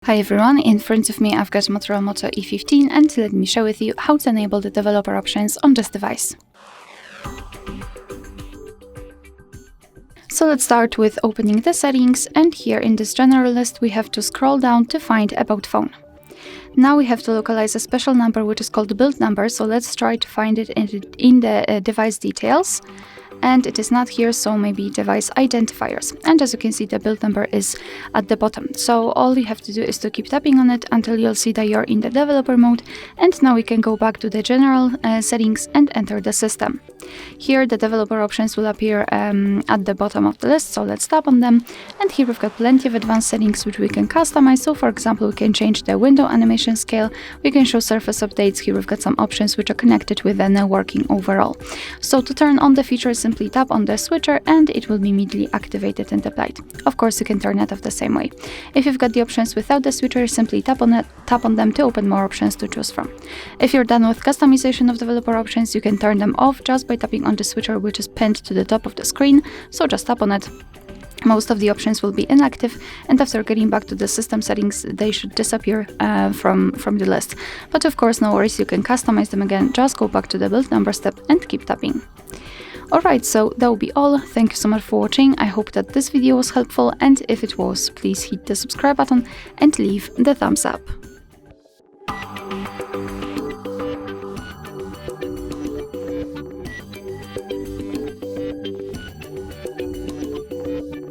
Hi everyone, in front of me I've got MOTOROLA Moto E15 and let me share with you how to enable the developer options on this device. So let's start with opening the settings, and here in this general list we have to scroll down to find About Phone. Now we have to localize a special number which is called the build number, so let's try to find it in the device details. And it is not here, so maybe device identifiers. And as you can see, the build number is at the bottom. So all you have to do is to keep tapping on it until you'll see that you're in the developer mode. And now we can go back to the general settings and enter the system. Here the developer options will appear at the bottom of the list, so let's tap on them. And here we've got plenty of advanced settings which we can customize. So for example, we can change the window animation scale, we can show surface updates. Here we've got some options which are connected with the networking overall. So to turn on the feature, simply tap on the switcher and it will be immediately activated and applied. Of course, you can turn it off the same way. If you've got the options without the switcher, simply tap on them to open more options to choose from. If you're done with customization of developer options, you can turn them off just by tapping on the switcher, which is pinned to the top of the screen. So just tap on it. Most of the options will be inactive, and after getting back to the system settings, they should disappear from the list. But of course, no worries, you can customize them again. Just go back to the build number step and keep tapping. Alright, so that will be all. Thank you so much for watching. I hope that this video was helpful, and if it was, please hit the subscribe button and leave the thumbs up.